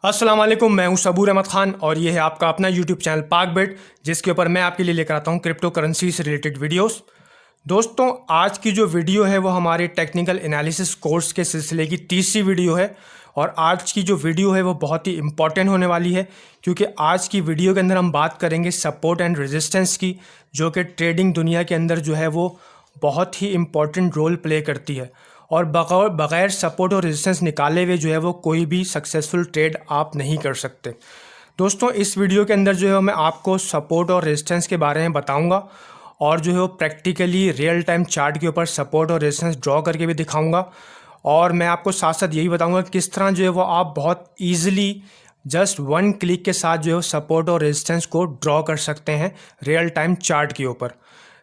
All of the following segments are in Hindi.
अस्सलाम वालेकुम, मैं हूं सबूर अहमद खान और ये है आपका अपना यूट्यूब चैनल पाकबेट, जिसके ऊपर मैं आपके लिए लेकर आता हूं क्रिप्टो करेंसी से रिलेटेड वीडियोस। दोस्तों, आज की जो वीडियो है वो हमारे टेक्निकल एनालिसिस कोर्स के सिलसिले की तीसरी वीडियो है और आज की जो वीडियो है वो बहुत ही इंपॉर्टेंट होने वाली है, क्योंकि आज की वीडियो के अंदर हम बात करेंगे सपोर्ट एंड रेजिस्टेंस की, जो कि ट्रेडिंग दुनिया के अंदर जो है वो बहुत ही इम्पॉर्टेंट रोल प्ले करती है और बग़ैर सपोर्ट और रेजिस्टेंस निकाले हुए जो है वो कोई भी सक्सेसफुल ट्रेड आप नहीं कर सकते। दोस्तों, इस वीडियो के अंदर जो है मैं आपको सपोर्ट और रेजिस्टेंस के बारे में बताऊंगा और जो है वो प्रैक्टिकली रियल टाइम चार्ट के ऊपर सपोर्ट और रेजिस्टेंस ड्रॉ करके भी दिखाऊंगा। और मैं आपको साथ साथ यही बताऊंगा किस तरह जो है वो आप बहुत ईजिली जस्ट वन क्लिक के साथ जो है सपोर्ट और रेजिस्टेंस को ड्रॉ कर सकते हैं रियल टाइम चार्ट के ऊपर।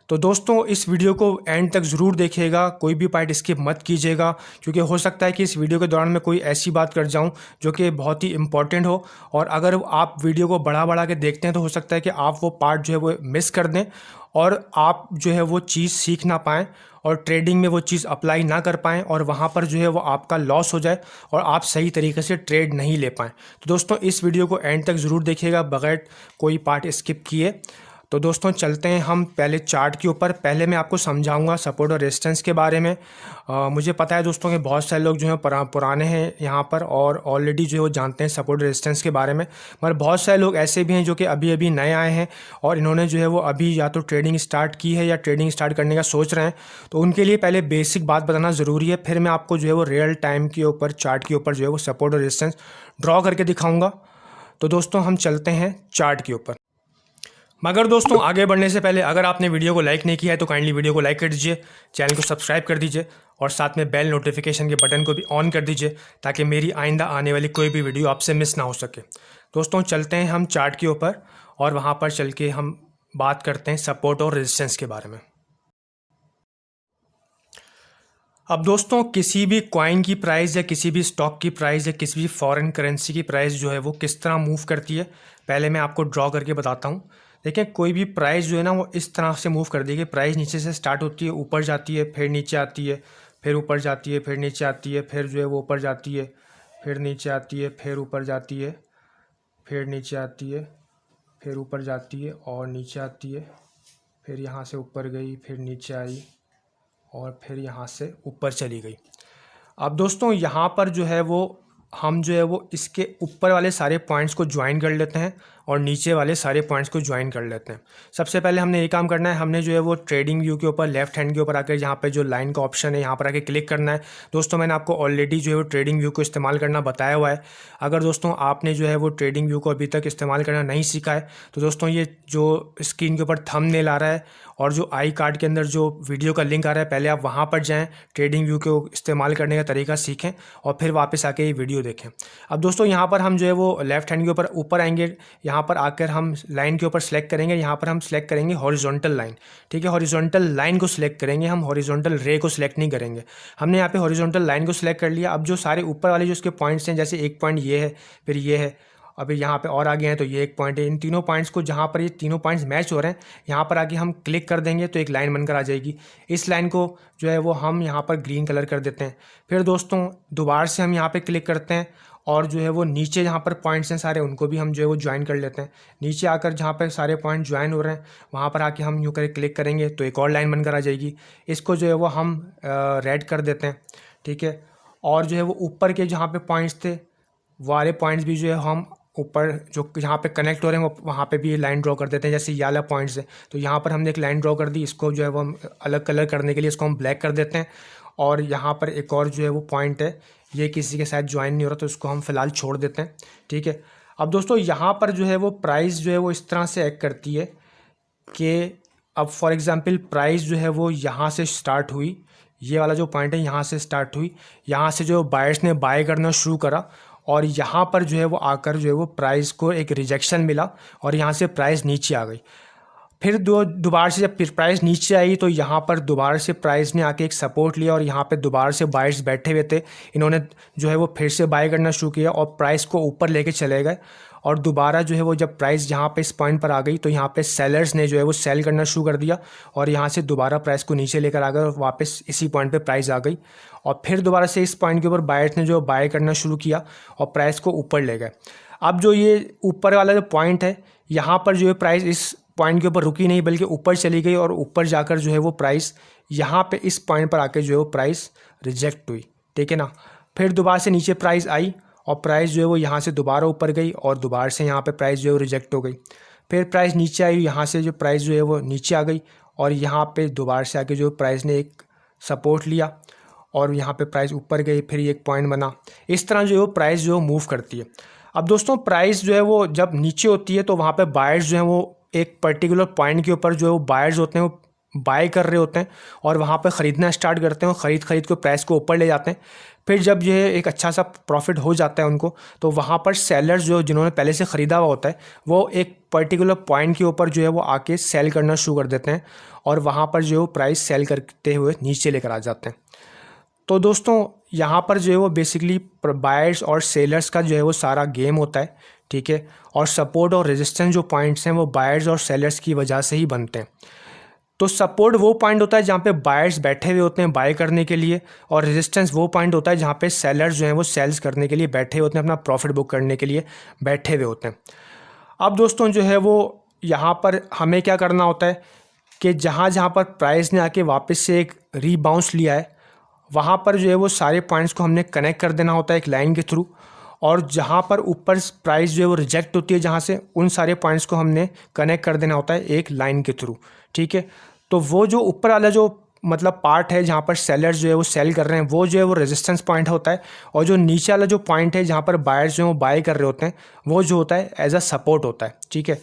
तो दोस्तों, इस वीडियो को एंड तक ज़रूर देखिएगा, कोई भी पार्ट स्किप मत कीजिएगा, क्योंकि हो सकता है कि इस वीडियो के दौरान मैं कोई ऐसी बात कर जाऊं जो कि बहुत ही इंपॉर्टेंट हो, और अगर आप वीडियो को बढ़ा के देखते हैं तो हो सकता है कि आप वो पार्ट जो है वो मिस कर दें और आप जो है वो चीज़ सीख ना पाएँ और ट्रेडिंग में वो चीज़ अप्लाई ना कर पाएँ और वहाँ पर जो है वो आपका लॉस हो जाए और आप सही तरीके से ट्रेड नहीं ले पाएँ। तो दोस्तों, इस वीडियो को एंड तक ज़रूर देखिएगा बगैर कोई पार्ट स्किप किए। तो दोस्तों, चलते हैं हम पहले चार्ट के ऊपर। पहले मैं आपको समझाऊंगा सपोर्ट और रेजिस्टेंस के बारे में। मुझे पता है दोस्तों कि बहुत सारे लोग जो हैं पुराने हैं यहाँ पर और ऑलरेडी जो है वो जानते हैं सपोर्ट और रेजिस्टेंस के बारे में, मगर बहुत सारे लोग ऐसे भी हैं जो कि अभी अभी नए आए हैं और इन्होंने जो है वो अभी या तो ट्रेडिंग स्टार्ट की है या ट्रेडिंग स्टार्ट करने का सोच रहे हैं। तो उनके लिए पहले बेसिक बात बताना ज़रूरी है, फिर मैं आपको जो है वो रियल टाइम के ऊपर चार्ट के ऊपर जो है वो सपोर्ट और रेजिस्टेंस ड्रॉ करके दिखाऊँगा। तो दोस्तों, हम चलते हैं चार्ट के ऊपर। मगर दोस्तों, आगे बढ़ने से पहले अगर आपने वीडियो को लाइक नहीं किया है तो काइंडली वीडियो को लाइक कर दीजिए, चैनल को सब्सक्राइब कर दीजिए और साथ में बेल नोटिफिकेशन के बटन को भी ऑन कर दीजिए ताकि मेरी आइंदा आने वाली कोई भी वीडियो आपसे मिस ना हो सके। दोस्तों, चलते हैं हम चार्ट के ऊपर और वहाँ पर चल के हम बात करते हैं सपोर्ट और रेजिस्टेंस के बारे में। अब दोस्तों, किसी भी कॉइन की प्राइस या किसी भी स्टॉक की प्राइस या किसी भी फॉरेन करेंसी की प्राइस जो है वो किस तरह मूव करती है, पहले मैं आपको ड्रॉ करके बताता हूँ। देखिए, कोई भी प्राइस जो है ना वो इस तरह से मूव कर दी कि प्राइस नीचे से स्टार्ट होती है, ऊपर जाती है, फिर नीचे आती है, फिर ऊपर जाती है, फिर नीचे आती है, फिर जो है वो ऊपर जाती है, फिर नीचे आती है, फिर ऊपर जाती है, फिर नीचे आती है, फिर ऊपर जाती है और नीचे आती है, फिर यहाँ से ऊपर गई, फिर नीचे आई और फिर यहाँ से ऊपर चली गई। अब दोस्तों, यहाँ पर जो है वो हम जो है वो इसके ऊपर वाले सारे पॉइंट्स को ज्वाइन कर लेते हैं और नीचे वाले सारे पॉइंट्स को ज्वाइन कर लेते हैं। सबसे पहले हमने ये काम करना है, हमने जो है वो ट्रेडिंग व्यू के ऊपर लेफ्ट हैंड के ऊपर आकर यहाँ पे जो लाइन का ऑप्शन है यहाँ पर आके क्लिक करना है। दोस्तों, मैंने आपको ऑलरेडी जो है वो ट्रेडिंग व्यू को इस्तेमाल करना बताया हुआ है। अगर दोस्तों आपने जो है वो ट्रेडिंग व्यू को अभी तक इस्तेमाल करना नहीं सीखा है तो दोस्तों, ये जो स्क्रीन के ऊपर थंबनेल आ रहा है और जो आई कार्ड के अंदर जो वीडियो का लिंक आ रहा है, पहले आप वहाँ पर जाएँ, ट्रेडिंग व्यू को इस्तेमाल करने का तरीका सीखें और फिर वापस आके ये वीडियो देखें। अब दोस्तों, यहाँ पर हम जो है वो लेफ्ट हैंड के ऊपर आएंगे, यहाँ पर आकर हम लाइन के ऊपर सेलेक्ट करेंगे, यहाँ पर हम सेलेक्ट करेंगे हॉरिजॉन्टल लाइन। ठीक है, हॉरिजॉन्टल लाइन को सिलेक्ट करेंगे, हम हॉरिजॉन्टल रे को सिलेक्ट नहीं करेंगे। हमने यहाँ पे हॉरिजॉन्टल लाइन को सिलेक्ट कर लिया। अब जो सारे ऊपर वाले जो इसके पॉइंट्स हैं, जैसे एक पॉइंट ये है, फिर ये है, अभी यहाँ पे और आगे हैं तो ये एक पॉइंट है, इन तीनों पॉइंट्स को जहाँ पर ये तीनों पॉइंट्स मैच हो रहे हैं यहाँ पर आगे हम क्लिक कर देंगे तो एक लाइन बनकर आ जाएगी। इस लाइन को जो है वो हम यहाँ पर ग्रीन कलर कर देते हैं। फिर दोस्तों, दोबारा से हम यहाँ पे क्लिक करते हैं और जो है वो नीचे जहाँ पर पॉइंट्स हैं सारे उनको भी हम जो है वो ज्वाइन कर लेते हैं। नीचे आकर जहाँ पर सारे पॉइंट ज्वाइन हो रहे हैं वहाँ पर आके हम यूँ कर क्लिक करेंगे तो एक और लाइन बनकर आ जाएगी। इसको जो है वो हम रेड कर देते हैं। ठीक है, और जो है वो ऊपर के जहाँ पे पॉइंट्स थे वाले पॉइंट्स भी जो है हम ऊपर जो जहाँ पे कनेक्ट हो रहे हैं वो वहाँ पे भी लाइन ड्रॉ कर देते हैं। जैसे ये वाला पॉइंट्स है तो यहाँ पर हमने एक लाइन ड्रॉ कर दी, इसको जो है वो हम अलग कलर करने के लिए इसको हम ब्लैक कर देते हैं। और यहाँ पर एक और जो है वो पॉइंट है, ये किसी के साथ ज्वाइन नहीं हो रहा तो इसको हम फिलहाल छोड़ देते हैं। ठीक है, अब दोस्तों, यहाँ पर जो है वो प्राइस जो है वो इस तरह से एक्ट करती है कि अब फॉर एग्ज़ाम्पल प्राइस जो है वो यहाँ से स्टार्ट हुई, ये वाला जो पॉइंट है यहाँ से स्टार्ट हुई, यहाँ से जो बायर्स ने बाय करना शुरू करा और यहाँ पर जो है वो आकर जो है वो प्राइस को एक रिजेक्शन मिला और यहाँ से प्राइस नीचे आ गई। फिर दोबारा से जब प्राइस नीचे आई तो यहाँ पर दोबारा से प्राइस ने आके एक सपोर्ट लिया और यहाँ पे दोबारा से बायर्स बैठे हुए थे, इन्होंने जो है वो फिर से बाय करना शुरू किया और प्राइस को ऊपर लेके चले गए। और दोबारा जो है वो जब प्राइस यहाँ पे इस पॉइंट पर आ गई तो यहाँ पे सेलर्स ने जो है वो सेल करना शुरू कर दिया और यहाँ से दोबारा प्राइस को नीचे लेकर आ गए और वापस इसी पॉइंट पे प्राइस आ गई। और फिर दोबारा से इस पॉइंट के ऊपर बायर्स ने जो बाय करना शुरू किया और प्राइस को ऊपर ले गए। अब जो ये ऊपर वाला जो पॉइंट है, यहाँ पर जो है प्राइस इस पॉइंट के ऊपर रुकी नहीं बल्कि ऊपर चली गई और ऊपर जाकर जो है वो प्राइस यहाँ पे इस पॉइंट पर आके जो है वो प्राइस रिजेक्ट हुई, ठीक है ना। फिर दोबारा से नीचे प्राइस आई और प्राइस जो है वो यहाँ से दोबारा ऊपर गई और दोबारा से यहाँ पे प्राइस जो है वो रिजेक्ट हो गई। फिर प्राइस नीचे आई, यहाँ से जो प्राइस जो है वो नीचे आ गई और यहाँ पे दोबारा से आके जो प्राइस ने एक सपोर्ट लिया और यहाँ पे प्राइस ऊपर गई, फिर एक पॉइंट बना। इस तरह जो है वो प्राइस जो है मूव करती है। अब दोस्तों प्राइस जो है वो जब नीचे होती है तो वहाँ पे बायर्स जो हैं वो एक पर्टिकुलर पॉइंट के ऊपर जो है वो बायर्स होते हैं वो बाय कर रहे होते हैं और वहाँ पे ख़रीदना स्टार्ट करते हैं और ख़रीद के प्राइस को ऊपर ले जाते हैं। फिर जब ये एक अच्छा सा प्रॉफिट हो जाता है उनको, तो वहाँ पर सेलर्स जो जिन्होंने पहले से ख़रीदा हुआ होता है वो एक पर्टिकुलर पॉइंट के ऊपर जो है वो आके सेल करना शुरू कर देते हैं और वहाँ पर जो है वो प्राइस सेल करते हुए नीचे लेकर आ जाते हैं। तो दोस्तों यहाँ पर जो है वो बेसिकली बायर्स और सेलर्स का जो है वो सारा गेम होता है, ठीक है। और सपोर्ट और रेजिस्टेंस जो पॉइंट्स हैं वो बायर्स और सेलर्स की वजह से ही बनते हैं। तो सपोर्ट वो पॉइंट होता है जहाँ पे बायर्स बैठे हुए होते हैं बाय करने के लिए, और रेजिस्टेंस वो पॉइंट होता है जहाँ पे सेलर्स जो हैं वो सेल्स करने के लिए बैठे होते हैं, अपना प्रॉफिट बुक करने के लिए बैठे हुए होते हैं। अब दोस्तों जो है वो यहाँ पर हमें क्या करना होता है कि जहाँ जहाँ पर प्राइस ने आके वापस से एक रीबाउंस लिया है वहाँ पर जो है वो सारे पॉइंट्स को हमने कनेक्ट कर देना होता है एक लाइन के थ्रू, और जहाँ पर ऊपर प्राइस जो है वो रिजेक्ट होती है जहाँ से, उन सारे पॉइंट्स को हमने कनेक्ट कर देना होता है एक लाइन के थ्रू, ठीक है। तो वो जो ऊपर वाला जो मतलब पार्ट है जहाँ पर सेलर्स जो है वो सेल कर रहे हैं वो जो है वो रेजिस्टेंस पॉइंट होता है, और जो नीचे वाला जो पॉइंट है जहाँ पर बायर्स जो है वो बाय कर रहे होते हैं वो जो होता है एज अ सपोर्ट होता है, ठीक है।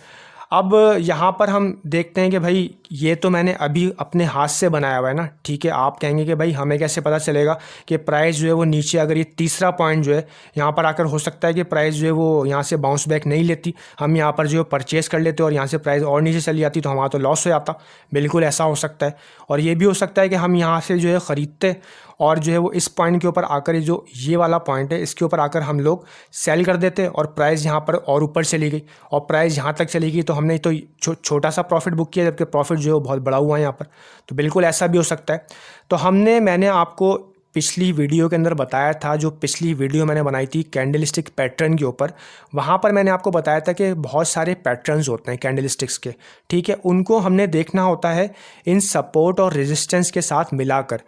अब यहाँ पर हम देखते हैं कि भाई ये तो मैंने अभी अपने हाथ से बनाया हुआ है ना, ठीक है। आप कहेंगे कि भाई हमें कैसे पता चलेगा कि प्राइस जो है वो नीचे, अगर ये तीसरा पॉइंट जो है यहाँ पर आकर हो सकता है कि प्राइस जो है वो यहाँ से बाउंस बैक नहीं लेती, हम यहाँ पर जो है परचेस कर लेते और यहाँ से प्राइस और नीचे चली जाती तो हमारा तो लॉस हो जाता। बिल्कुल ऐसा हो सकता है। और ये भी हो सकता है कि हम यहाँ से जो है ख़रीदते और जो है वो इस पॉइंट के ऊपर आकर ये वाला पॉइंट है इसके ऊपर आकर हम लोग सेल कर देते और प्राइस यहाँ पर और ऊपर चली गई और प्राइस यहाँ तक चली गई तो हमने तो छोटा सा प्रॉफिट बुक किया जबकि प्रॉफिट जो है वो बहुत बड़ा हुआ है यहाँ पर। तो बिल्कुल ऐसा भी हो सकता है। तो मैंने आपको पिछली वीडियो के अंदर बताया था, जो पिछली वीडियो मैंने बनाई थी कैंडलस्टिक पैटर्न के ऊपर, वहाँ पर मैंने आपको बताया था कि बहुत सारे पैटर्न्स होते हैं कैंडलस्टिक्स के, ठीक है। उनको हमने देखना होता है इन सपोर्ट और रेजिस्टेंस के साथ मिलाकर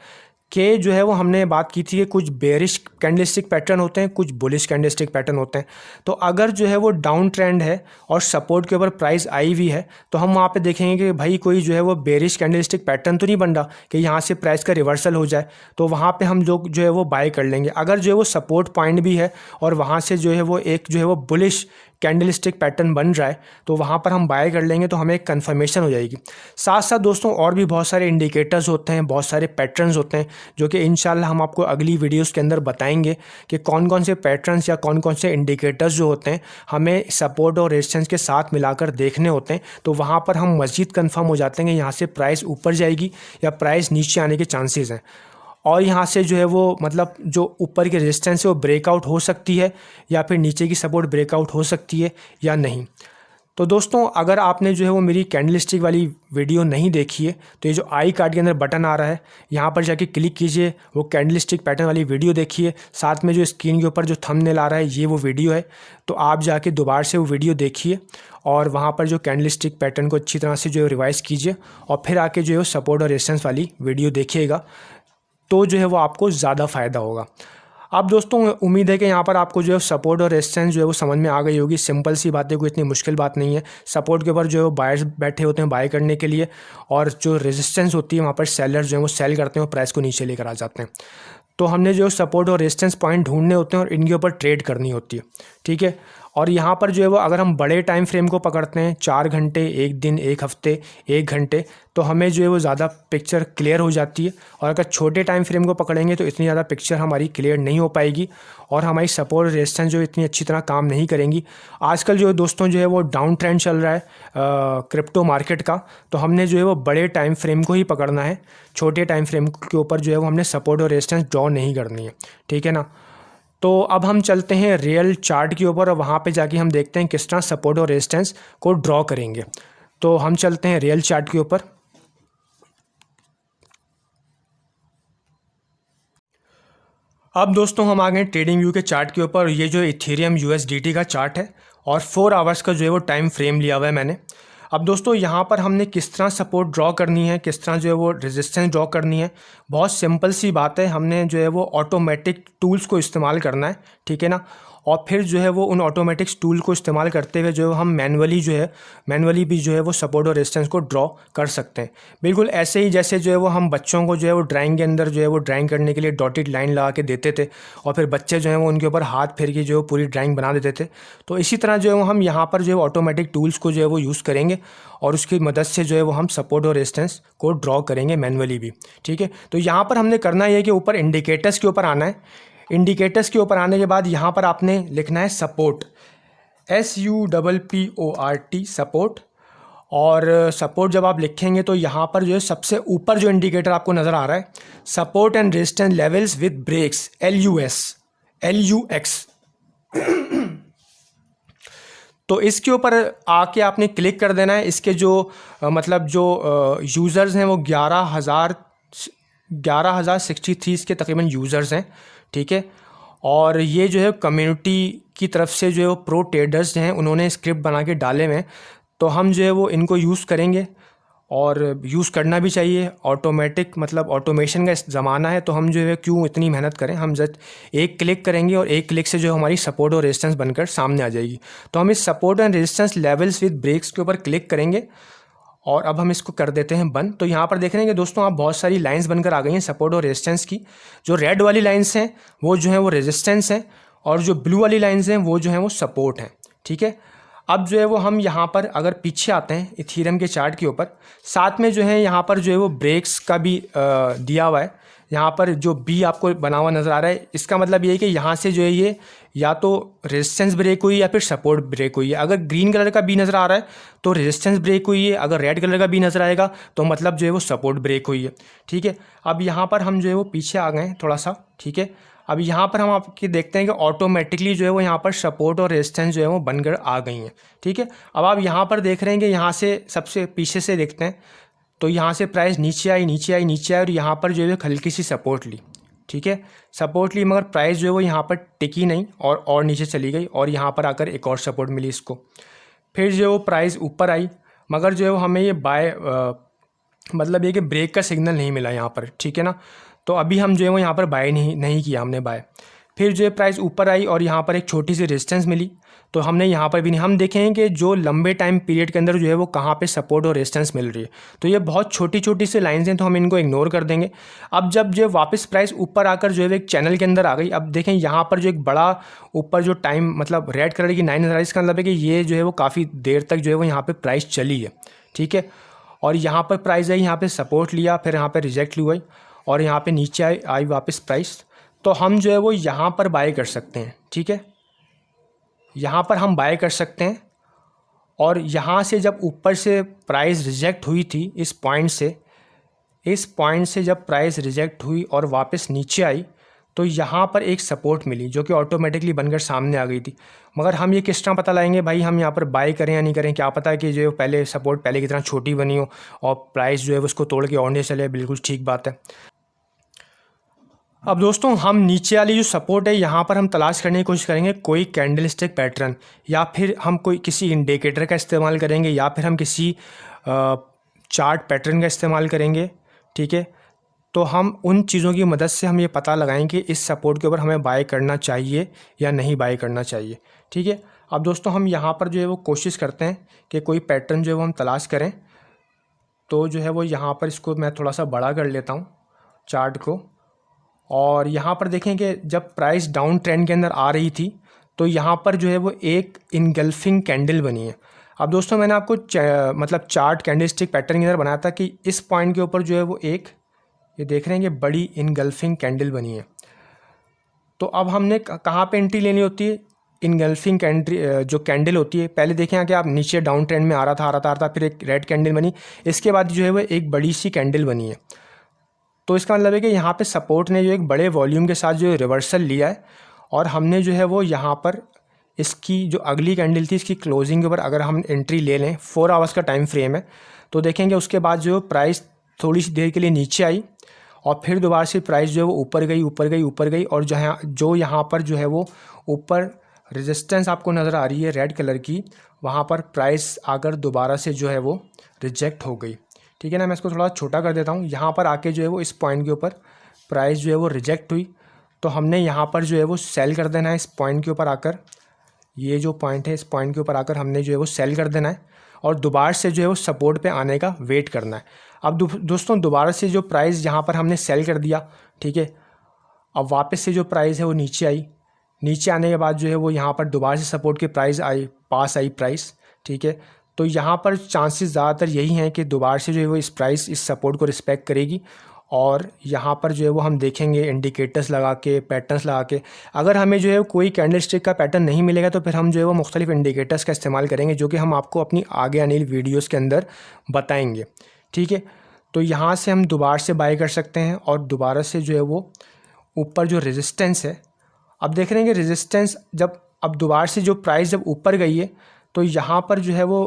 के जो है वो हमने बात की थी कि कुछ बेरिश कैंडलस्टिक पैटर्न होते हैं, कुछ बुलिश कैंडलस्टिक पैटर्न होते हैं। तो अगर जो है वो डाउन ट्रेंड है और सपोर्ट के ऊपर प्राइस आई हुई है तो हम वहाँ पे देखेंगे कि भाई कोई जो है वो बेरिश कैंडलस्टिक पैटर्न तो नहीं बन रहा कि यहाँ से प्राइस का रिवर्सल हो जाए, तो वहाँ पे हम लोग जो है वो बाय कर लेंगे। अगर जो है वो सपोर्ट पॉइंट भी है और वहाँ से जो है वो एक जो है वो बुलिश कैंडलस्टिक पैटर्न बन रहा है तो वहाँ पर हम बाय कर लेंगे, तो हमें एक कन्फर्मेशन हो जाएगी। साथ साथ दोस्तों और भी बहुत सारे इंडिकेटर्स होते हैं, बहुत सारे पैटर्न्स होते हैं जो कि इंशाल्लाह हम आपको अगली वीडियोस के अंदर बताएंगे कि कौन कौन से पैटर्न्स या कौन कौन से इंडिकेटर्स जो होते हैं हमें सपोर्ट और रेजिस्टेंस के साथ मिलाकर देखने होते हैं। तो वहाँ पर हम मज़ीद कन्फर्म हो जाते हैं कि यहाँ से प्राइस ऊपर जाएगी या प्राइस नीचे आने के चांसेस हैं, और यहाँ से जो है वो मतलब जो ऊपर की रेजिस्टेंस है वो ब्रेकआउट हो सकती है या फिर नीचे की सपोर्ट ब्रेकआउट हो सकती है या नहीं। तो दोस्तों अगर आपने जो है वो मेरी कैंडलस्टिक वाली वीडियो नहीं देखी है तो ये जो आई कार्ड के अंदर बटन आ रहा है यहाँ पर जाके क्लिक कीजिए, वो कैंडलस्टिक पैटर्न वाली वीडियो देखिए। साथ में जो स्क्रीन के ऊपर जो थंबनेल आ रहा है ये वो वीडियो है, तो आप जाके दोबारा से वो वीडियो देखिए और वहाँ पर जो कैंडलस्टिक पैटर्न को अच्छी तरह से जो है रिवाइज़ कीजिए और फिर आके जो है सपोर्ट और रेजिस्टेंस वाली वीडियो देखिएगा, तो जो है वो आपको ज़्यादा फ़ायदा होगा। अब दोस्तों उम्मीद है कि यहाँ पर आपको जो है सपोर्ट और रेजिस्टेंस जो है वो समझ में आ गई होगी। सिंपल सी बात है, कोई इतनी मुश्किल बात नहीं है। सपोर्ट के ऊपर जो है वो बायर्स बैठे होते हैं बाय करने के लिए, और जो रेजिस्टेंस होती है वहाँ पर सेलर्स जो है वो सेल करते हैं और प्राइस को नीचे लेकर आ जाते हैं। तो हमने जो सपोर्ट और रेजिस्टेंस पॉइंट ढूंढने होते हैं और इनके ऊपर ट्रेड करनी होती है, ठीक है। और यहाँ पर जो है वो अगर हम बड़े टाइम फ्रेम को पकड़ते हैं 4 घंटे, 1 दिन, 1 हफ्ते, 1 घंटे, तो हमें जो है वो ज़्यादा पिक्चर क्लियर हो जाती है। और अगर छोटे टाइम फ्रेम को पकड़ेंगे तो इतनी ज़्यादा पिक्चर हमारी क्लियर नहीं हो पाएगी और हमारी सपोर्ट रेजिस्टेंस जो इतनी अच्छी तरह काम नहीं करेंगी। आजकल जो दोस्तों जो है वो डाउन ट्रेंड चल रहा है क्रिप्टो मार्केट का, तो हमने जो है वो बड़े टाइम फ्रेम को ही पकड़ना है। छोटे टाइम फ्रेम के ऊपर जो है वो हमने सपोर्ट और रेजिस्टेंस ड्रॉ नहीं करनी है, ठीक है ना। तो अब हम चलते हैं रियल चार्ट के ऊपर और वहाँ पे जाके हम देखते हैं किस तरह सपोर्ट और रेजिस्टेंस को ड्रॉ करेंगे। तो हम चलते हैं रियल चार्ट के ऊपर। अब दोस्तों हम आ गए ट्रेडिंग व्यू के चार्ट के ऊपर। ये जो इथेरियम USDT का चार्ट है और 4 आवर्स का जो है वो टाइम फ्रेम लिया हुआ है मैंने। अब दोस्तों यहाँ पर हमने किस तरह सपोर्ट ड्रॉ करनी है, किस तरह जो है वो रेजिस्टेंस ड्रॉ करनी है, बहुत सिंपल सी बात है। हमने जो है वो ऑटोमेटिक टूल्स को इस्तेमाल करना है, ठीक है ना। और फिर जो है वो उन ऑटोमेटिक टूल को इस्तेमाल करते हुए जो हम मैनुअली भी जो है वो सपोर्ट और रेजिस्टेंस को ड्रॉ कर सकते हैं। बिल्कुल ऐसे ही जैसे जो है वो हम बच्चों को जो है वो ड्राइंग के अंदर जो है वो ड्राइंग करने के लिए डॉटेड लाइन लगा के देते थे और फिर बच्चे जो है वो उनके ऊपर हाथ फेर के जो है पूरी ड्राइंग बना देते थे। तो इसी तरह जो है वो हम यहाँ पर जो है ऑटोमेटिक टूल्स को जो है वो यूज़ करेंगे और उसकी मदद से जो है वो हम सपोर्ट और रेजिस्टेंस को ड्रॉ करेंगे मैनुअली भी, ठीक है। तो यहाँ पर हमने करना ये है कि ऊपर इंडिकेटर्स के ऊपर आना है। इंडिकेटर्स के ऊपर आने के बाद यहाँ पर आपने लिखना है सपोर्ट, SUPPORT सपोर्ट। और सपोर्ट जब आप लिखेंगे तो यहाँ पर जो है सबसे ऊपर जो इंडिकेटर आपको नज़र आ रहा है, support and resistance levels with breaks, LUX। तो इसके ऊपर आके आपने क्लिक कर देना है। इसके जो मतलब जो यूज़र्स हैं वो 11,063 इसके तकरीबन यूज़र्स हैं, ठीक है। और ये जो है कम्युनिटी की तरफ से जो है वो प्रो ट्रेडर्स हैं, उन्होंने स्क्रिप्ट बना के डाले हुए हैं। तो हम जो है वो इनको यूज़ करेंगे और यूज़ करना भी चाहिए। ऑटोमेटिक मतलब ऑटोमेशन का ज़माना है, तो हम जो है क्यों इतनी मेहनत करें। हम जस्ट एक क्लिक करेंगे और एक क्लिक से जो हमारी सपोर्ट और रेजिस्टेंस बनकर सामने आ जाएगी। तो हम इस support and resistance levels with breaks के ऊपर क्लिक करेंगे और अब हम इसको कर देते हैं बंद। तो यहाँ पर देख रहे हैं कि दोस्तों आप बहुत सारी लाइंस बनकर आ गई हैं सपोर्ट और रेजिस्टेंस की। जो रेड वाली लाइंस हैं वो जो है वो रेजिस्टेंस हैं और जो ब्लू वाली लाइंस हैं वो जो है वो सपोर्ट हैं, ठीक है। अब जो है वो हम यहाँ पर अगर पीछे आते हैं इथेरियम के चार्ट के ऊपर, साथ में जो है यहाँ पर जो है वो ब्रेक्स का भी दिया हुआ है। यहाँ पर जो बी आपको बना हुआ नज़र आ रहा है, इसका मतलब ये है कि यहाँ से जो है ये या तो रेजिस्टेंस ब्रेक हुई या फिर सपोर्ट ब्रेक हुई है। अगर ग्रीन कलर का बी नज़र आ रहा है तो रेजिस्टेंस ब्रेक हुई है, अगर रेड कलर का बी नज़र आएगा तो मतलब जो है वो सपोर्ट ब्रेक हुई है, ठीक है। अब यहाँ पर हम जो है वो पीछे आ गए हैं थोड़ा सा, ठीक है। अब यहाँ पर हम आपके देखते हैं कि ऑटोमेटिकली जो है वो यहाँ पर सपोर्ट और रेजिस्टेंस जो है वो बनकर आ गई हैं, ठीक है। अब आप यहाँ पर देख रहे हैं कि यहाँ से सबसे पीछे से देखते हैं तो यहाँ से प्राइस नीचे आई और यहाँ पर जो है हल्की सी सपोर्ट ली, ठीक है। सपोर्ट ली मगर प्राइस जो है वो यहाँ पर टिकी नहीं और नीचे चली गई और यहाँ पर आकर एक और सपोर्ट मिली इसको। फिर जो है वो प्राइस ऊपर आई मगर जो है वो हमें ये बाय मतलब ये कि ब्रेक का सिग्नल नहीं मिला यहाँ पर, ठीक है ना। तो अभी हम जो है वो यहाँ पर बाय नहीं किया हमने बाय। फिर जो है प्राइस ऊपर आई और यहाँ पर एक छोटी सी रेजिस्टेंस मिली तो हमने यहाँ पर भी नहीं। हम देखें कि जो लंबे टाइम पीरियड के अंदर जो है वो कहाँ पे सपोर्ट और रेजिस्टेंस मिल रही है। तो ये बहुत छोटी छोटी सी लाइंस हैं तो हम इनको इग्नोर कर देंगे। अब जब जो वापस प्राइस ऊपर आकर जो है एक चैनल के अंदर आ गई, अब देखें यहाँ पर जो एक बड़ा ऊपर जो टाइम मतलब रेड कलर की 9 नज़र, इसका मतलब है कि ये जो है वो काफ़ी देर तक जो है वो यहाँ पर प्राइस चली है, ठीक है। और यहाँ पर प्राइस आई, यहाँ पर सपोर्ट लिया, फिर यहाँ पर रिजेक्ट हुई और यहाँ पे नीचे आई वापस प्राइस। तो हम जो है वो यहाँ पर बाय कर सकते हैं, ठीक है। यहाँ पर हम बाय कर सकते हैं और यहाँ से जब ऊपर से प्राइस रिजेक्ट हुई थी इस पॉइंट से जब प्राइस रिजेक्ट हुई और वापस नीचे आई तो यहाँ पर एक सपोर्ट मिली जो कि ऑटोमेटिकली बनकर सामने आ गई थी। मगर हम ये किस तरह पता लगाएंगे भाई हम यहाँ पर बाय करें या नहीं करें, क्या पता है कि जो पहले सपोर्ट पहले की तरह छोटी बनी हो और प्राइस जो है उसको तोड़ के और नीचे चले, बिल्कुल ठीक बात है। अब दोस्तों हम नीचे वाली जो सपोर्ट है यहाँ पर हम तलाश करने की कोशिश करेंगे कोई कैंडलस्टिक पैटर्न, या फिर हम कोई किसी इंडिकेटर का इस्तेमाल करेंगे, या फिर हम किसी चार्ट पैटर्न का इस्तेमाल करेंगे, ठीक है। तो हम उन चीज़ों की मदद से हम ये पता लगाएंगे कि इस सपोर्ट के ऊपर हमें बाय करना चाहिए या नहीं बाय करना चाहिए, ठीक है। अब दोस्तों हम यहाँ पर जो है वो कोशिश करते हैं कि कोई पैटर्न जो है वो हम तलाश करें। तो जो है वो यहाँ पर इसको मैं थोड़ा सा बड़ा कर लेता हूँ चार्ट को, और यहाँ पर देखें कि जब प्राइस डाउन ट्रेंड के अंदर आ रही थी तो यहाँ पर जो है वो एक इनगल्फिंग कैंडल बनी है। अब दोस्तों मैंने आपको मतलब चार्ट कैंडलस्टिक पैटर्न के अंदर बनाया था कि इस पॉइंट के ऊपर जो है वो एक ये देख रहे हैं कि बड़ी इनगल्फिंग कैंडल बनी है। तो अब हमने कहाँ पे एंट्री लेनी होती है, इनगल्फिंग जो कैंडल होती है। पहले देखें कि आप नीचे डाउन ट्रेंड में आ रहा था फिर एक रेड कैंडल बनी, इसके बाद जो है वो एक बड़ी सी कैंडल बनी है। तो इसका मतलब है कि यहाँ पे सपोर्ट ने जो एक बड़े वॉल्यूम के साथ जो रिवर्सल लिया है और हमने जो है वो यहाँ पर इसकी जो अगली कैंडल थी इसकी क्लोजिंग के ऊपर अगर हम एंट्री ले लें, 4 आवर्स का टाइम फ्रेम है, तो देखेंगे उसके बाद जो प्राइस थोड़ी सी देर के लिए नीचे आई और फिर दोबारा से प्राइस जो है वो ऊपर गई ऊपर गई ऊपर गई, और जो यहाँ पर जो है वो ऊपर रेजिस्टेंस आपको नज़र आ रही है रेड कलर की, वहाँ पर प्राइस आकर दोबारा से जो है वो रिजेक्ट हो गई। ठीक है ना, मैं इसको थोड़ा छोटा कर देता हूँ। यहाँ पर आके जो है वो इस पॉइंट के ऊपर प्राइस जो है वो रिजेक्ट हुई, तो हमने यहाँ पर जो है वो सेल कर देना है इस पॉइंट के ऊपर आकर। ये जो पॉइंट है इस पॉइंट के ऊपर आकर हमने जो है वो सेल कर देना है और दोबारा से जो है वो सपोर्ट पे आने का वेट करना है। अब दोस्तों दोबारा से जो प्राइस यहाँ पर हमने सेल कर दिया, ठीक है, अब वापस से जो प्राइस है वो नीचे आई, नीचे आने के बाद जो है वो यहाँ पर दोबारा से सपोर्ट के पास आई प्राइस। ठीक है, तो यहाँ पर चांसेस ज़्यादातर यही हैं कि दोबारा से जो है वो इस प्राइस इस सपोर्ट को रिस्पेक्ट करेगी, और यहाँ पर जो है वो हम देखेंगे इंडिकेटर्स लगा के, पैटर्न्स लगा के। अगर हमें जो है कोई कैंडलस्टिक का पैटर्न नहीं मिलेगा तो फिर हम जो है वो मुख्तलिफ इंडिकेटर्स का इस्तेमाल करेंगे, जो कि हम आपको अपनी आगे आने वाली वीडियोज़ के अंदर बताएंगे। ठीक है, तो यहाँ से हम दोबारा से बाय कर सकते हैं, और दोबारा से जो है वो ऊपर जो रेजिस्टेंस है, अब देख रहे हैं कि रेजिस्टेंस जब अब दोबारा से जो प्राइस जब ऊपर गई है तो यहाँ पर जो है वो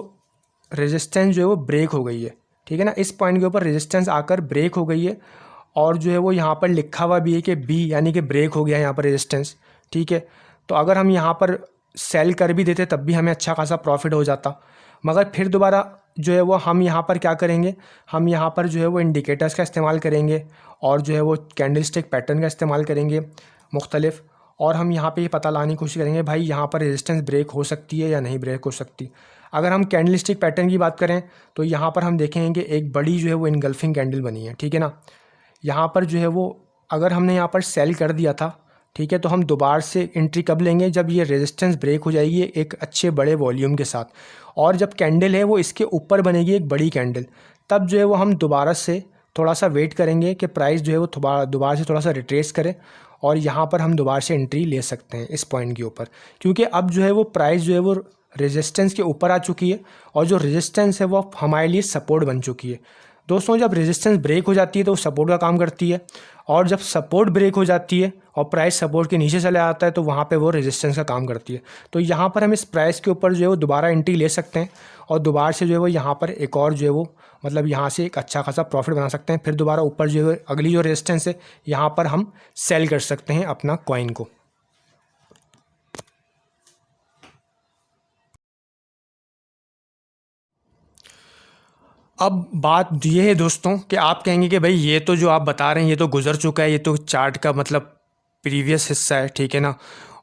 रेजिस्टेंस जो है वो ब्रेक हो गई है। ठीक है ना, इस पॉइंट के ऊपर रेजिस्टेंस आकर ब्रेक हो गई है, और जो है वो यहाँ पर लिखा हुआ भी है कि बी, यानी कि ब्रेक हो गया यहाँ पर रेजिस्टेंस। ठीक है, तो अगर हम यहाँ पर सेल कर भी देते तब भी हमें अच्छा खासा प्रॉफिट हो जाता, मगर फिर दोबारा जो है वो हम यहाँ पर क्या करेंगे, हम यहाँ पर जो है वो इंडिकेटर्स का इस्तेमाल करेंगे, और जो है वो कैंडलस्टिक पैटर्न का इस्तेमाल करेंगे मुख्तलिफ, और हम यहाँ पे ये पता लाने की कोशिश करेंगे भाई यहाँ पर रेजिस्टेंस ब्रेक हो सकती है या नहीं ब्रेक हो सकती। अगर हम कैंडलस्टिक पैटर्न की बात करें तो यहाँ पर हम देखेंगे कि एक बड़ी जो है वो इनगल्फिंग कैंडल बनी है। ठीक है ना, यहाँ पर जो है वो अगर हमने यहाँ पर सेल कर दिया था, ठीक है, तो हम दोबारा से एंट्री कब लेंगे, जब ये रेजिस्टेंस ब्रेक हो जाएगी एक अच्छे बड़े वॉल्यूम के साथ, और जब कैंडल है वो इसके ऊपर बनेगी एक बड़ी कैंडल, तब जो है वो हम दोबारा से थोड़ा सा वेट करेंगे कि प्राइस जो है वो दोबारा से थोड़ा सा रिट्रेस करे, और यहाँ पर हम दोबारा से एंट्री ले सकते हैं इस पॉइंट के ऊपर, क्योंकि अब जो है वो प्राइस जो है वो रेजिस्टेंस के ऊपर आ चुकी है, और जो रेजिस्टेंस है वो हमारे लिए सपोर्ट बन चुकी है। दोस्तों जब रेजिस्टेंस ब्रेक हो जाती है तो वो सपोर्ट का काम करती है, और जब सपोर्ट ब्रेक हो जाती है और प्राइस सपोर्ट के नीचे चले आता है तो वहाँ पे वो रेजिस्टेंस का काम करती है। तो यहाँ पर हम इस प्राइस के ऊपर जो है वो दोबारा एंट्री ले सकते हैं, और दोबारा से जो है वो यहाँ पर एक और जो है वो मतलब यहाँ से एक अच्छा खासा प्रॉफिट बना सकते हैं। फिर दोबारा ऊपर जो है अगली जो रेजिस्टेंस है यहाँ पर हम सेल कर सकते हैं अपना कॉइन को। अब बात ये है दोस्तों कि आप कहेंगे कि भाई ये तो जो आप बता रहे हैं ये तो गुजर चुका है, ये तो चार्ट का मतलब प्रीवियस हिस्सा है, ठीक है ना,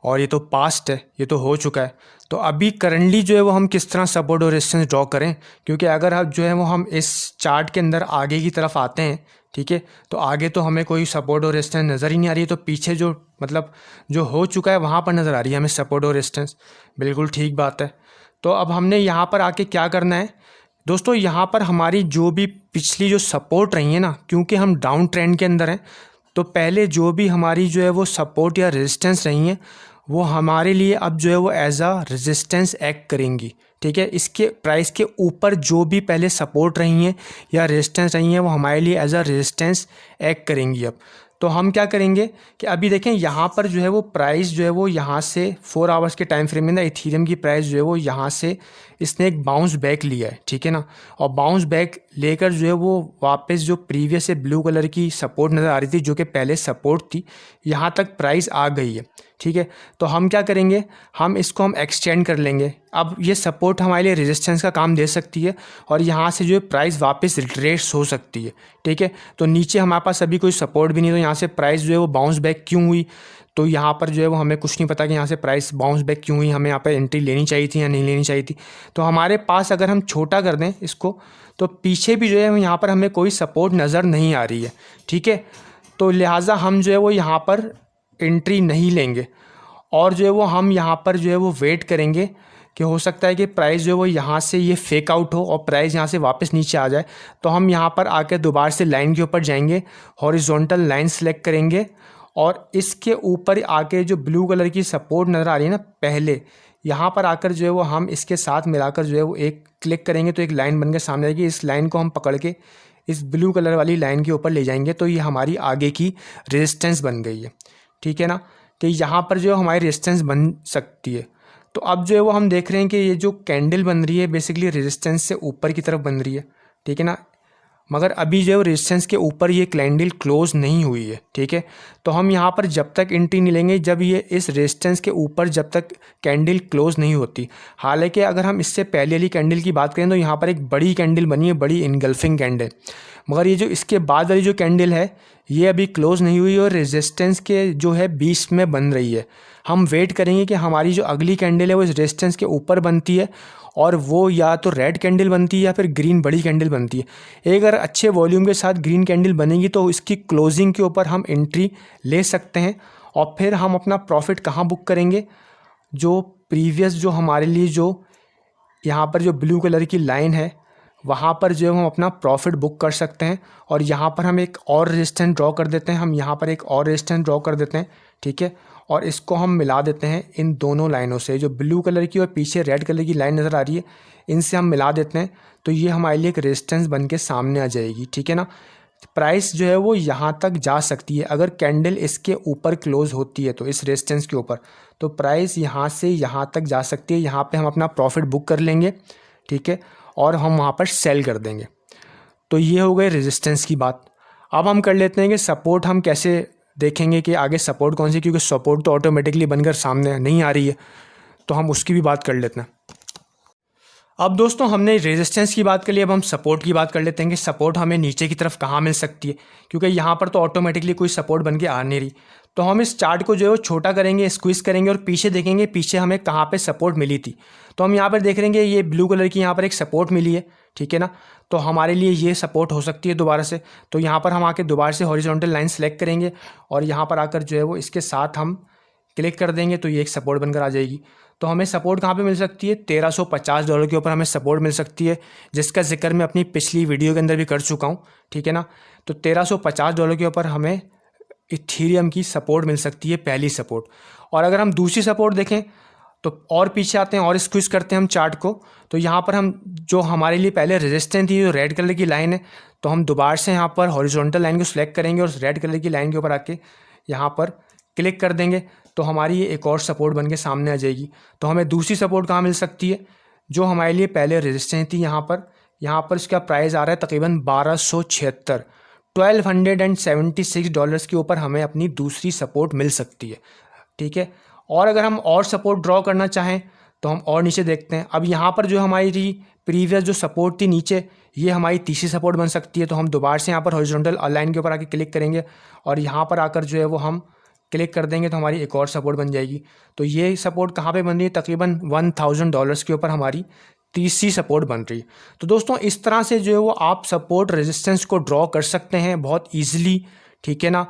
और ये तो पास्ट है, ये तो हो चुका है। तो अभी करंटली जो है वो हम किस तरह सपोर्ट और रेजिस्टेंस ड्रॉ करें, क्योंकि अगर हम जो है वो हम इस चार्ट के अंदर आगे की तरफ आते हैं, ठीक है, तो आगे तो हमें कोई सपोर्ट और रेजिस्टेंस नज़र ही नहीं आ रही है, तो पीछे जो मतलब जो हो चुका है वहाँ पर नज़र आ रही है हमें सपोर्ट और रेजिस्टेंस। बिल्कुल ठीक बात है। तो अब हमने यहाँ पर आके क्या करना है दोस्तों, यहाँ पर हमारी जो भी पिछली जो सपोर्ट रही है ना, क्योंकि हम डाउन ट्रेंड के अंदर हैं, तो पहले जो भी हमारी जो है वो सपोर्ट या रेजिस्टेंस रही हैं वो हमारे लिए अब जो है वो एज अ रेजिस्टेंस एक्ट करेंगी। ठीक है, इसके प्राइस के ऊपर जो भी पहले सपोर्ट रही हैं या रेजिस्टेंस रही हैं वो हमारे लिए एज अ रेजिस्टेंस एक्ट करेंगी। अब तो हम क्या करेंगे कि अभी देखें यहाँ पर जो है वो प्राइस जो है वो यहाँ से 4 आवर्स के टाइम फ्रेम में ना इथीरियम की प्राइस जो है वो यहाँ से इसने एक बाउंस बैक लिया है, ठीक है ना, और बाउंस बैक लेकर जो है वो वापस जो प्रीवियस से ब्लू कलर की सपोर्ट नज़र आ रही थी जो कि पहले सपोर्ट थी, यहाँ तक प्राइस आ गई है। ठीक है, तो हम क्या करेंगे, हम इसको हम एक्सटेंड कर लेंगे। अब ये सपोर्ट हमारे लिए रेजिस्टेंस का काम दे सकती है, और यहाँ से जो है प्राइस वापस रिट्रेस हो सकती है। ठीक है, तो नीचे हमारे पास अभी कोई सपोर्ट भी नहीं, तो यहाँ से प्राइस जो है वो बाउंस बैक क्यों हुई, तो यहाँ पर जो है वो हमें कुछ नहीं पता कि यहाँ से प्राइस बाउंस बैक क्यों हुई, हमें यहाँ पर एंट्री लेनी चाहिए थी या नहीं लेनी चाहिए थी। तो हमारे पास अगर हम छोटा कर दें इसको, तो पीछे भी जो है यहाँ पर हमें कोई सपोर्ट नज़र नहीं आ रही है। ठीक है, तो लिहाजा हम जो है वो यहाँ पर एंट्री नहीं लेंगे, और जो है वो हम यहाँ पर जो है वो वेट करेंगे कि हो सकता है कि प्राइस जो है वो यहाँ से ये फेक आउट हो और प्राइस यहाँ से वापस नीचे आ जाए। तो हम यहाँ पर आकर दोबारा से लाइन के ऊपर जाएंगे, हॉरिजॉन्टल लाइन सेलेक्ट करेंगे, और इसके ऊपर आके जो ब्लू कलर की सपोर्ट नज़र आ रही है ना पहले, यहाँ पर आकर जो है वो हम इसके साथ मिलाकर जो है वो एक क्लिक करेंगे तो एक लाइन बनकर सामने आएगी। इस लाइन को हम पकड़ के इस ब्लू कलर वाली लाइन के ऊपर ले जाएंगे, तो ये हमारी आगे की रेजिस्टेंस बन गई है। ठीक है ना, कि यहाँ पर जो हमारी रेजिस्टेंस बन सकती है। तो अब जो है वो हम देख रहे हैं कि ये जो कैंडल बन रही है बेसिकली रेजिस्टेंस से ऊपर की तरफ बन रही है। ठीक है ना, मगर अभी जो रेजिस्टेंस के ऊपर ये कैंडल क्लोज नहीं हुई है, ठीक है। तो हम यहाँ पर जब तक एंट्री नहीं लेंगे जब ये इस रेजिस्टेंस के ऊपर जब तक कैंडल क्लोज नहीं होती। हालांकि अगर हम इससे पहले वाली कैंडल की बात करें तो यहाँ पर एक बड़ी कैंडल बनी है, बड़ी इनगल्फिंग कैंडल, मगर ये जो इसके बाद वाली जो कैंडल है ये अभी क्लोज नहीं हुई और रेजिस्टेंस के जो है बीच में बन रही है। हम वेट करेंगे कि हमारी जो अगली कैंडल है वो इस रेजिस्टेंस के ऊपर बनती है और वो या तो रेड कैंडल बनती है या फिर ग्रीन बड़ी कैंडल बनती है। एक अगर अच्छे वॉल्यूम के साथ ग्रीन कैंडल बनेगी तो इसकी क्लोजिंग के ऊपर हम एंट्री ले सकते हैं और फिर हम अपना प्रॉफिट कहाँ बुक करेंगे, जो प्रीवियस जो हमारे लिए जो यहाँ पर जो ब्लू कलर की लाइन है वहाँ पर जो हम अपना प्रॉफिट बुक कर सकते हैं। और यहाँ पर हम एक और रेजिस्टेंस ड्रॉ कर देते हैं, हम यहाँ पर एक और रेजिस्टेंस ड्रॉ कर देते हैं, ठीक है। और इसको हम मिला देते हैं इन दोनों लाइनों से, जो ब्लू कलर की और पीछे रेड कलर की लाइन नज़र आ रही है, इनसे हम मिला देते हैं तो ये हमारे लिए एक रेजिस्टेंस बन के सामने आ जाएगी, ठीक है ना। प्राइस जो है वो यहाँ तक जा सकती है अगर कैंडल इसके ऊपर क्लोज होती है तो इस रेजिस्टेंस के ऊपर, तो प्राइस यहाँ से यहाँ तक जा सकती है। यहाँ पे हम अपना प्रॉफिट बुक कर लेंगे, ठीक है, और हम वहाँ पर सेल कर देंगे। तो ये हो गए रेजिस्टेंस की बात। अब हम कर लेते हैं कि सपोर्ट हम कैसे देखेंगे कि आगे सपोर्ट कौन सी, क्योंकि सपोर्ट तो ऑटोमेटिकली बनकर सामने नहीं आ रही है, तो हम उसकी भी बात कर लेते हैं। अब दोस्तों हमने रेजिस्टेंस की बात कर ली, अब हम सपोर्ट की बात कर लेते हैं कि सपोर्ट हमें नीचे की तरफ कहाँ मिल सकती है, क्योंकि यहाँ पर तो ऑटोमेटिकली कोई सपोर्ट बन के आ नहीं रही। तो हम इस चार्ट को जो है वो छोटा करेंगे, स्क्वीज़ करेंगे और पीछे देखेंगे पीछे हमें कहाँ पे सपोर्ट मिली थी। तो हम यहाँ पर देख रहे हैं ये ब्लू कलर की यहाँ पर एक सपोर्ट मिली है, ठीक है ना। तो हमारे लिए ये सपोर्ट हो सकती है दोबारा से। तो यहाँ पर हम आके दोबारा से हॉरिजॉन्टल लाइन सेलेक्ट करेंगे और यहाँ पर आकर जो है वो इसके साथ हम क्लिक कर देंगे तो ये एक सपोर्ट बनकर आ जाएगी। तो हमें सपोर्ट कहाँ पे मिल सकती है, $1350 के ऊपर हमें सपोर्ट मिल सकती है, जिसका जिक्र मैं अपनी पिछली वीडियो के अंदर भी कर चुका हूँ, ठीक है ना। तो $1350 के ऊपर हमें इथीरियम की सपोर्ट मिल सकती है, पहली सपोर्ट। और अगर हम दूसरी सपोर्ट देखें तो और पीछे आते हैं और स्क्विज करते हैं हम चार्ट को, तो यहाँ पर हम जो हमारे लिए पहले रेजिस्टेंस थी जो रेड कलर की लाइन है, तो हम दोबारा से यहाँ पर हॉरिजॉन्टल लाइन को सिलेक्ट करेंगे और रेड कलर की लाइन के ऊपर आके यहाँ पर क्लिक कर देंगे तो हमारी ये एक और सपोर्ट बन के सामने आ जाएगी। तो हमें दूसरी सपोर्ट कहाँ मिल सकती है, जो हमारे लिए पहले रेजिस्टेंस थी यहाँ पर इसका प्राइस आ रहा है तकरीबन 1276, $1276 के ऊपर हमें अपनी दूसरी सपोर्ट मिल सकती है, ठीक है। और अगर हम और सपोर्ट ड्रॉ करना चाहें तो हम और नीचे देखते हैं। अब यहाँ पर जो हमारी प्रीवियस जो सपोर्ट थी नीचे, ये हमारी तीसरी सपोर्ट बन सकती है। तो हम दोबारा से यहाँ पर हॉरिजॉन्टल लाइन के ऊपर आके क्लिक करेंगे और यहाँ पर आकर जो है वो हम क्लिक कर देंगे तो हमारी एक और सपोर्ट बन जाएगी। तो ये सपोर्ट कहाँ पे बन रही है, तकरीबन $1000 के ऊपर हमारी तीसरी सपोर्ट बन रही है। तो दोस्तों इस तरह से जो है वो आप सपोर्ट रेजिस्टेंस को ड्रॉ कर सकते हैं बहुत ईजिली, ठीक है ना।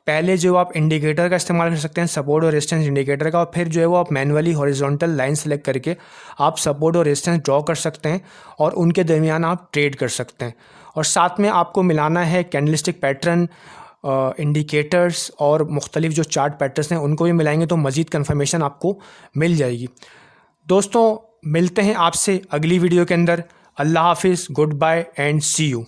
पहले जो आप इंडिकेटर का इस्तेमाल कर सकते हैं, सपोर्ट और रेजिस्टेंस इंडिकेटर का, और फिर जो है वो आप मैनुअली हॉरिजॉन्टल लाइन सेलेक्ट करके आप सपोर्ट और रेजिस्टेंस ड्रॉ कर सकते हैं और उनके दरमियान आप ट्रेड कर सकते हैं। और साथ में आपको मिलाना है कैंडलस्टिक पैटर्न, इंडिकेटर्स और मुख्तलिफ जो चार्ट पैटर्न्स हैं उनको भी मिलाएंगे तो मज़ीद कन्फर्मेशन आपको मिल जाएगी। दोस्तों मिलते हैं आपसे अगली वीडियो के अंदर। अल्लाह हाफिज़, goodbye and see you.